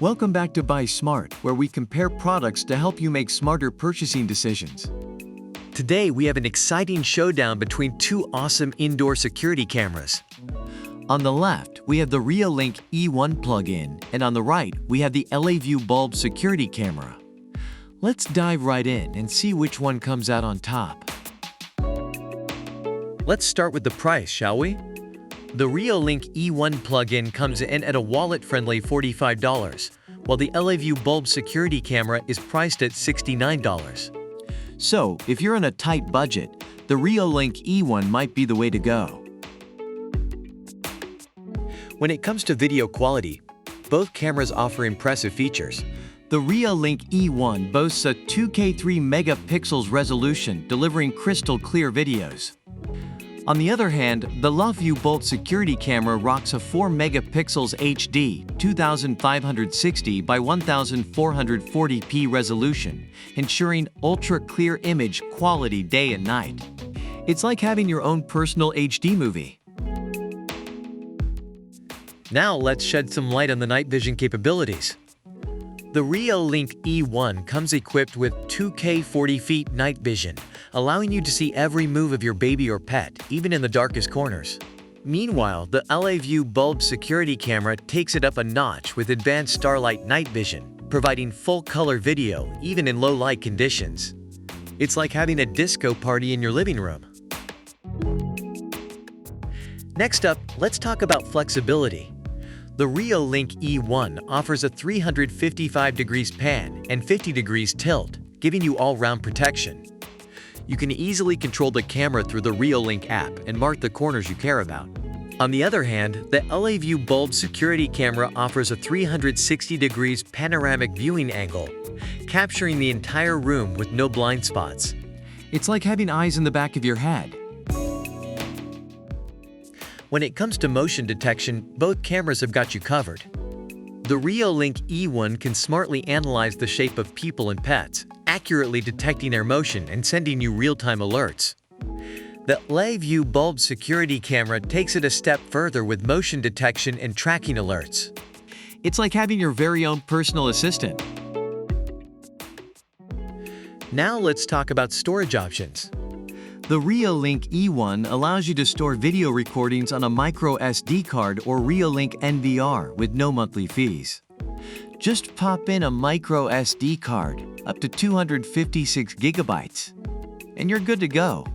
Welcome back to Buy Smart, where we compare products to help you make smarter purchasing decisions. Today, we have an exciting showdown between two awesome indoor security cameras. On the left, we have the Reolink E1 plug-in, and on the right, we have the LaView bulb security camera. Let's dive right in and see which one comes out on top. Let's start with the price, shall we? The Reolink E1 plug-in comes in at a wallet-friendly $45, while the LaView bulb security camera is priced at $69. So, if you're on a tight budget, the Reolink E1 might be the way to go. When it comes to video quality, both cameras offer impressive features. The Reolink E1 boasts a 2K 3 megapixels resolution, delivering crystal clear videos. On the other hand, the LaView bulb security camera rocks a 4 megapixels HD 2560 by 1440p resolution, ensuring ultra-clear image quality day and night. It's like having your own personal HD movie. Now let's shed some light on the night vision capabilities. The Reolink E1 comes equipped with 2K 40 feet night vision, allowing you to see every move of your baby or pet, even in the darkest corners. Meanwhile, the LaView bulb security camera takes it up a notch with advanced starlight night vision, providing full-color video even in low-light conditions. It's like having a disco party in your living room. Next up, let's talk about flexibility. The Reolink E1 offers a 355 degrees pan and 50 degrees tilt, giving you all-round protection. You can easily control the camera through the Reolink app and mark the corners you care about. On the other hand, the LaView bulb security camera offers a 360 degrees panoramic viewing angle, capturing the entire room with no blind spots. It's like having eyes in the back of your head. When it comes to motion detection, both cameras have got you covered. The Reolink E1 can smartly analyze the shape of people and pets, accurately detecting their motion and sending you real-time alerts. The LaView bulb security camera takes it a step further with motion detection and tracking alerts. It's like having your very own personal assistant. Now let's talk about storage options. The Reolink E1 allows you to store video recordings on a micro SD card or Reolink NVR with no monthly fees. Just pop in a micro SD card, up to 256 gigabytes, and you're good to go.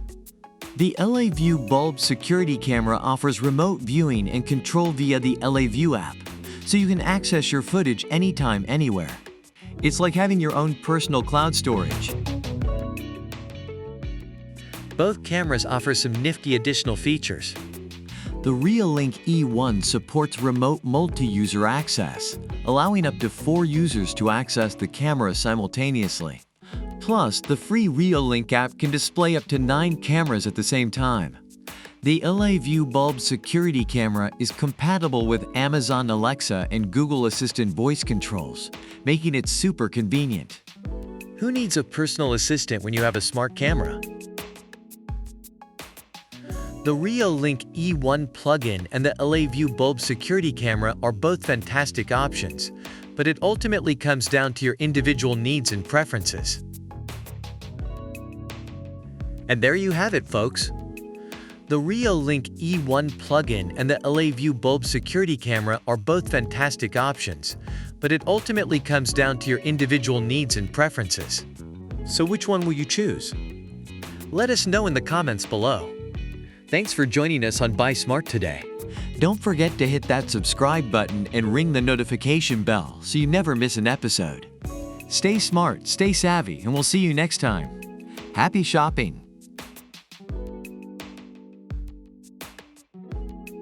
The LaView bulb security camera offers remote viewing and control via the LaView app, so you can access your footage anytime, anywhere. It's like having your own personal cloud storage. Both cameras offer some nifty additional features. The Reolink E1 supports remote multi-user access, allowing up to 4 users to access the camera simultaneously. Plus, the free Reolink app can display up to 9 cameras at the same time. The LaView bulb security camera is compatible with Amazon Alexa and Google Assistant voice controls, making it super convenient. Who needs a personal assistant when you have a smart camera? The Reolink E1 plug-in and the LaView bulb security camera are both fantastic options, but it ultimately comes down to your individual needs and preferences. And there you have it, folks. The Reolink E1 plug-in and the LaView bulb security camera are both fantastic options, but it ultimately comes down to your individual needs and preferences. So which one will you choose? Let us know in the comments below. Thanks for joining us on Buy Smart today. Don't forget to hit that subscribe button and ring the notification bell so you never miss an episode. Stay smart, stay savvy, and we'll see you next time. Happy shopping!